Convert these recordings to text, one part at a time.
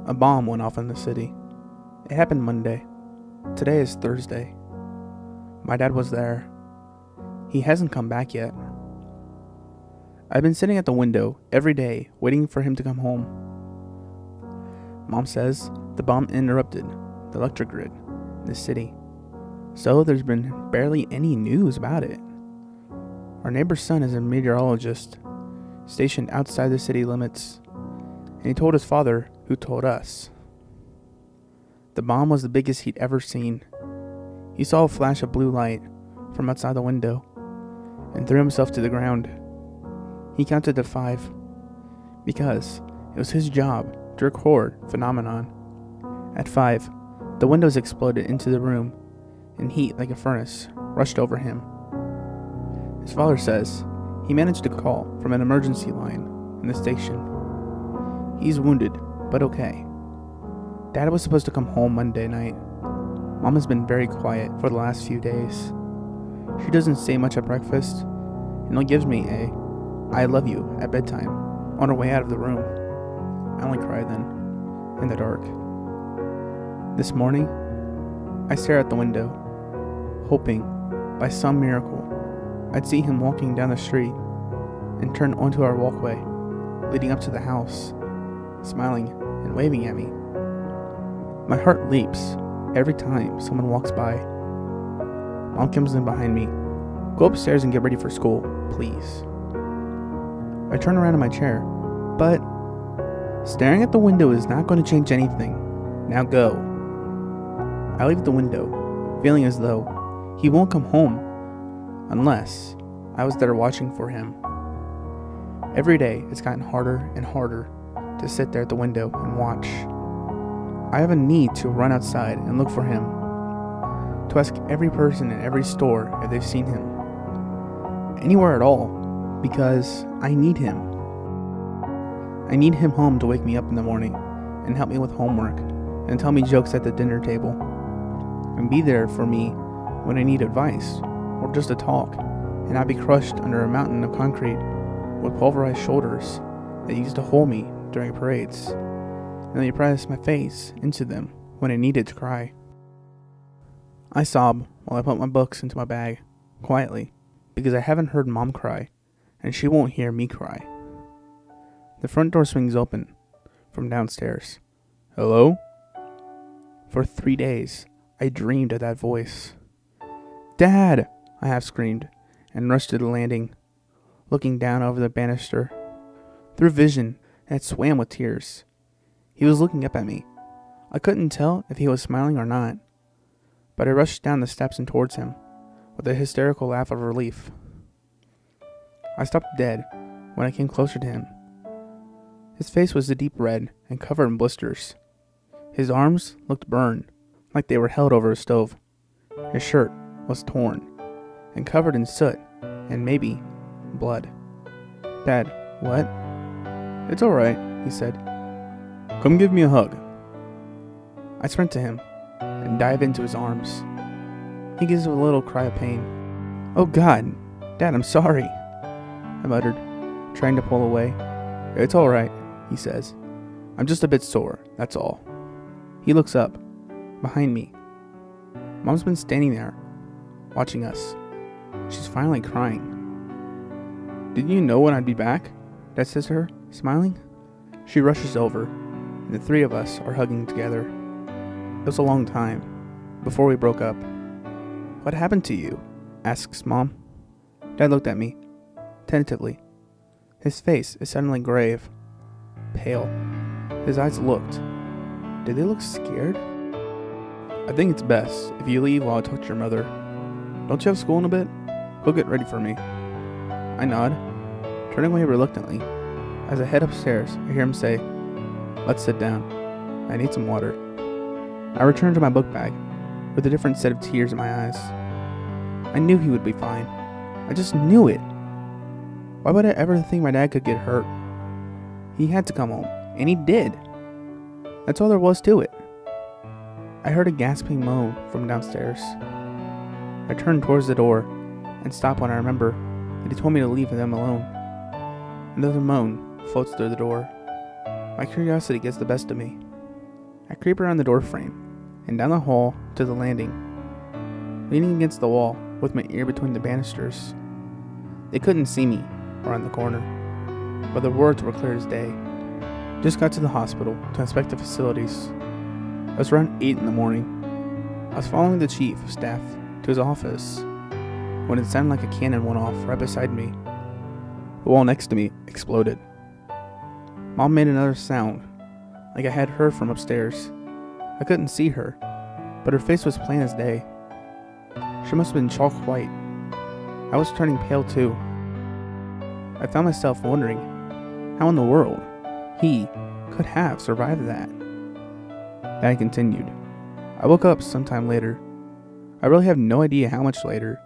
A bomb went off in the city. It happened Monday. Today is Thursday. My dad was there. He hasn't come back yet. I've been sitting at the window every day waiting for him to come home. Mom says the bomb interrupted the electric grid in the city, so there's been barely any news about it. Our neighbor's son is a meteorologist stationed outside the city limits, and he told his father, who told us. The bomb was the biggest he'd ever seen. He saw a flash of blue light from outside the window and threw himself to the ground. He counted to 5 because it was his job to record phenomenon. At 5, the windows exploded into the room and heat like a furnace rushed over him. His father says he managed to call from an emergency line in the station. He's wounded, but okay. Dad was supposed to come home Monday night. Mom has been very quiet for the last few days. She doesn't say much at breakfast, and only gives me a "I love you" at bedtime on her way out of the room. I only cry then, in the dark. This morning, I stare out the window, hoping, by some miracle, I'd see him walking down the street and turn onto our walkway leading up to the house, smiling and waving at me. My heart leaps every time someone walks by. Mom comes in behind me. "Go upstairs and get ready for school, please." I turn around in my chair, but staring at the window is not going to change anything. Now go. I leave the window, feeling as though he won't come home unless I was there watching for him. Every day it's gotten harder and harder to sit there at the window and watch. I have a need to run outside and look for him, to ask every person in every store if they've seen him. Anywhere at all, because I need him. I need him home to wake me up in the morning and help me with homework and tell me jokes at the dinner table and be there for me when I need advice or just to talk and not be crushed under a mountain of concrete with pulverized shoulders that used to hold me during parades and they pressed my face into them when I needed to cry. I sob while I put my books into my bag, quietly, because I haven't heard Mom cry, and she won't hear me cry. The front door swings open from downstairs. "Hello?" For 3 days, I dreamed of that voice. "Dad!" I half screamed, and rushed to the landing, looking down over the banister, through vision that swam with tears. He was looking up at me. I couldn't tell if he was smiling or not, but I rushed down the steps and towards him, with a hysterical laugh of relief. I stopped dead when I came closer to him. His face was a deep red and covered in blisters. His arms looked burned, like they were held over a stove. His shirt was torn and covered in soot and maybe blood. "Dad, what?" "It's alright," he said. "Come give me a hug." I sprint to him and dive into his arms. He gives a little cry of pain. "Oh God, Dad, I'm sorry," I muttered, trying to pull away. "It's alright," he says. "I'm just a bit sore, that's all." He looks up, behind me. Mom's been standing there, watching us. She's finally crying. "Didn't you know when I'd be back?" Dad says to her, smiling. She rushes over, and the 3 of us are hugging together. It was a long time before we broke up. "What happened to you?" asks Mom. Dad looked at me, tentatively. His face is suddenly grave, pale. His eyes looked. Did they look scared? "I think it's best if you leave while I talk to your mother. Don't you have school in a bit? Go get ready for me." I nod, turning away reluctantly. As I head upstairs, I hear him say, "Let's sit down. I need some water." I return to my book bag with a different set of tears in my eyes. I knew he would be fine. I just knew it. Why would I ever think my dad could get hurt? He had to come home, and he did. That's all there was to it. I heard a gasping moan from downstairs. I turned towards the door and stop when I remember that he told me to leave them alone. Another moan floats through the door. My curiosity gets the best of me. I creep around the door frame and down the hall to the landing, leaning against the wall with my ear between the banisters. They couldn't see me around the corner, but the words were clear as day. Just got to the hospital to inspect the facilities. It was around 8 in the morning. I was following the chief of staff to his office when it sounded like a cannon went off right beside me. The wall next to me exploded. Mom made another sound, like I had heard from upstairs. I couldn't see her, but her face was plain as day. She must have been chalk white. I was turning pale too. I found myself wondering how in the world he could have survived that. Dad continued. I woke up sometime later. I really have no idea how much later.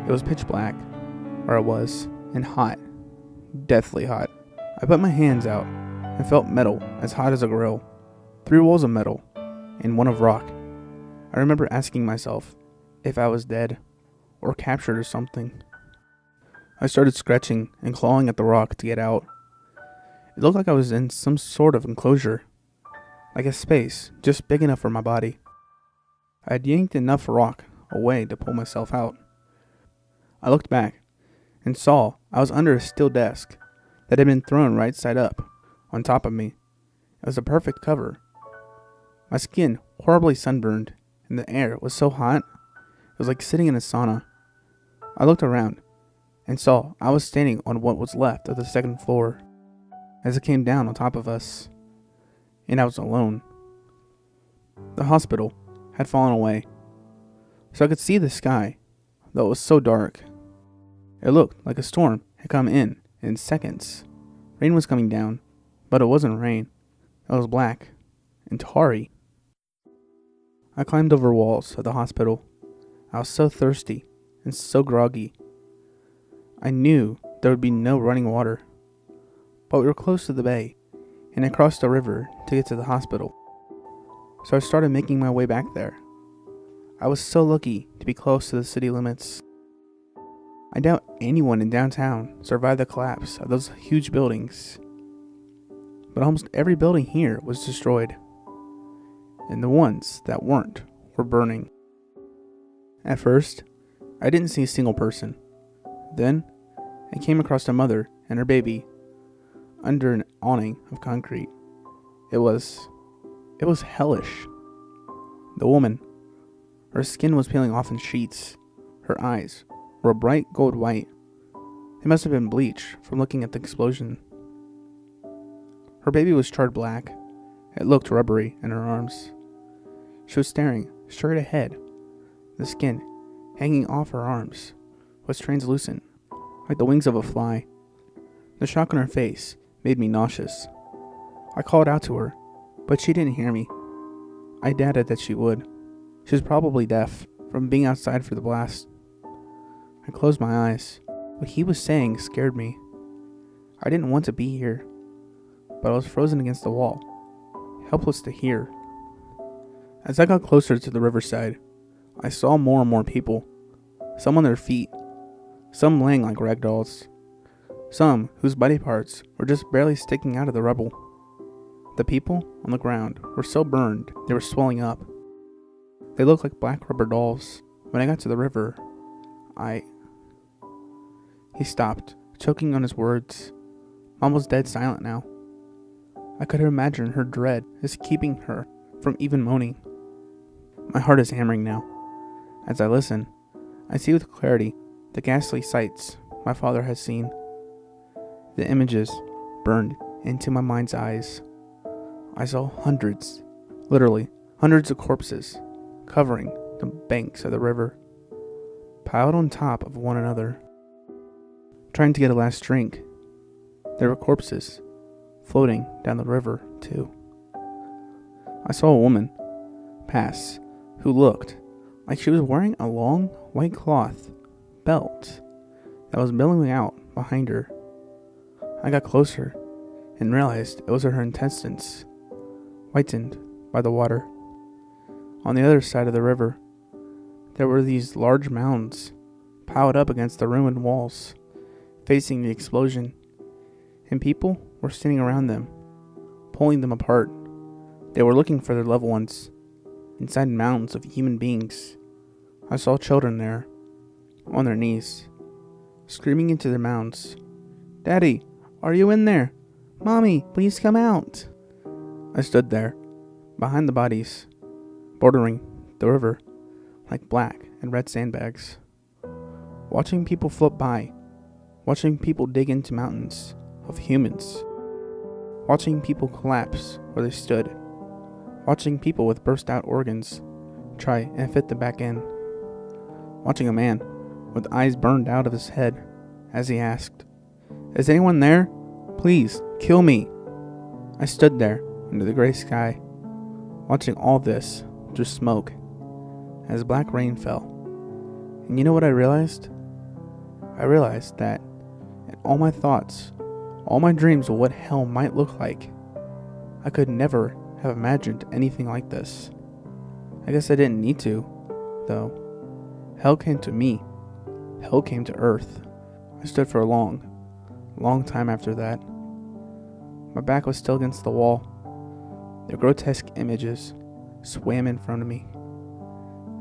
It was pitch black, or it was, and hot. Deathly hot. I put my hands out and felt metal as hot as a grill. 3 rolls of metal and 1 of rock. I remember asking myself if I was dead or captured or something. I started scratching and clawing at the rock to get out. It looked like I was in some sort of enclosure, like a space just big enough for my body. I had yanked enough rock away to pull myself out. I looked back and saw I was under a steel desk that had been thrown right side up on top of me. It was a perfect cover. My skin horribly sunburned and the air was so hot it was like sitting in a sauna. I looked around and saw I was standing on what was left of the 2nd floor as it came down on top of us, and I was alone. The hospital had fallen away, so I could see the sky, though it was so dark. It looked like a storm had come in seconds. Rain was coming down, but it wasn't rain. It was black and tarry. I climbed over walls of the hospital. I was so thirsty and so groggy. I knew there would be no running water, but we were close to the bay, and I crossed the river to get to the hospital. So I started making my way back there. I was so lucky to be close to the city limits. I doubt anyone in downtown survived the collapse of those huge buildings, but almost every building here was destroyed, and the ones that weren't were burning. At first, I didn't see a single person. Then, I came across a mother and her baby under an awning of concrete. It was hellish. The woman, her skin was peeling off in sheets. Her eyes were a bright gold white. They must have been bleached from looking at the explosion. Her baby was charred black. It looked rubbery in her arms. She was staring straight ahead. The skin hanging off her arms was translucent, like the wings of a fly. The shock on her face made me nauseous. I called out to her, but she didn't hear me. I doubted that she would. She was probably deaf from being outside for the blast. I closed my eyes. What he was saying scared me. I didn't want to be here, but I was frozen against the wall, helpless to hear. As I got closer to the riverside, I saw more and more people, some on their feet, some laying like rag dolls, some whose body parts were just barely sticking out of the rubble. The people on the ground were so burned they were swelling up. They looked like black rubber dolls. When I got to the river, He stopped, choking on his words. Mom was dead silent now. I could imagine her dread is keeping her from even moaning. My heart is hammering now. As I listen, I see with clarity the ghastly sights my father has seen. The images burned into my mind's eyes. I saw hundreds, literally hundreds of corpses covering the banks of the river, piled on top of one another. Trying to get a last drink, there were corpses floating down the river too. I saw a woman pass who looked like she was wearing a long white cloth belt that was billowing out behind her. I got closer and realized it was her intestines, whitened by the water. On the other side of the river, there were these large mounds piled up against the ruined walls, facing the explosion, and people were standing around them, pulling them apart, They were looking for their loved ones inside mountains of human beings. I saw children there, on their knees, screaming into their mounds, "Daddy, are you in there? Mommy, please come out." I stood there, behind the bodies, bordering the river like black and red sandbags, watching people float by, watching people dig into mountains of humans, watching people collapse where they stood, watching people with burst out organs try and fit them back in, watching a man with eyes burned out of his head as he asked, "Is anyone there? Please, kill me." I stood there under the gray sky, watching all this through smoke as black rain fell. And you know what I realized? I realized that in all my thoughts, all my dreams of what hell might look like, I could never have imagined anything like this. I guess I didn't need to, though. Hell came to me. Hell came to Earth. I stood for a long time after that. My back was still against the wall. The grotesque images swam in front of me,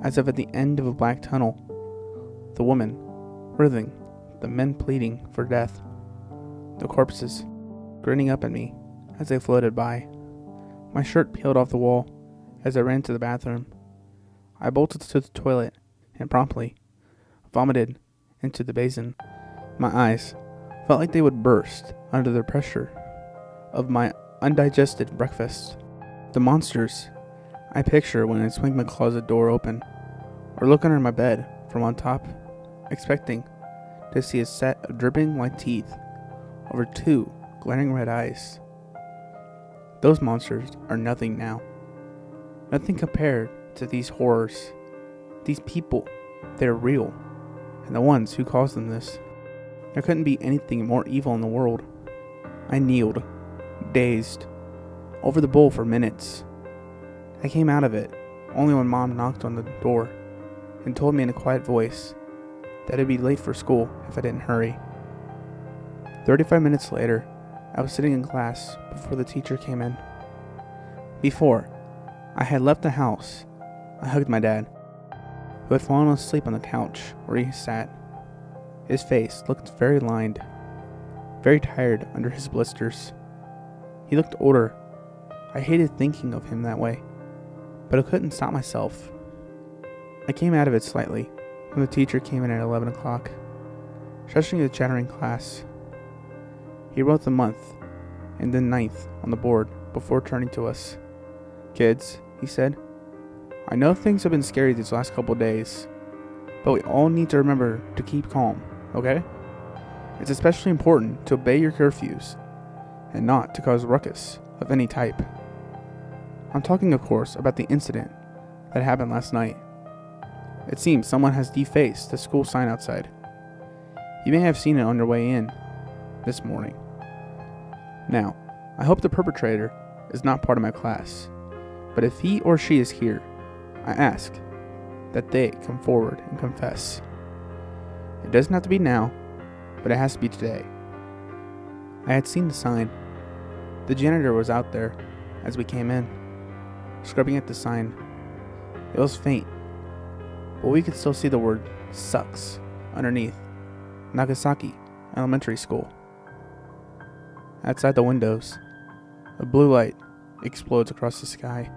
as if at the end of a black tunnel, the woman writhing, the men pleading for death, the corpses grinning up at me as they floated by. My shirt peeled off the wall as I ran to the bathroom. I bolted to the toilet and promptly vomited into the basin. My eyes felt like they would burst under the pressure of my undigested breakfast. The monsters I picture when I swing my closet door open or look under my bed from on top, expecting to see a set of dripping white teeth over two glaring red eyes. Those monsters are nothing now. Nothing compared to these horrors. These people, they're real, and the ones who caused them this. There couldn't be anything more evil in the world. I kneeled, dazed, over the bowl for minutes. I came out of it only when Mom knocked on the door and told me in a quiet voice that I'd be late for school if I didn't hurry. 35 minutes later, I was sitting in class before the teacher came in. Before I had left the house, I hugged my dad, who had fallen asleep on the couch where he sat. His face looked very lined, very tired under his blisters. He looked older. I hated thinking of him that way, but I couldn't stop myself. I came out of it slightly when the teacher came in at 11 o'clock, shushing the chattering class. He wrote the month and then ninth on the board before turning to us. "Kids," he said, "I know things have been scary these last couple days, but we all need to remember to keep calm, okay? It's especially important to obey your curfews and not to cause ruckus of any type." I'm talking, of course, about the incident that happened last night. It seems someone has defaced the school sign outside. You may have seen it on your way in this morning. Now, I hope the perpetrator is not part of my class, but if he or she is here, I ask that they come forward and confess. It doesn't have to be now, but it has to be today. I had seen the sign. The janitor was out there as we came in, scrubbing at the sign. It was faint, but we could still see the word "sucks" underneath Nagasaki Elementary School. Outside the windows, a blue light explodes across the sky.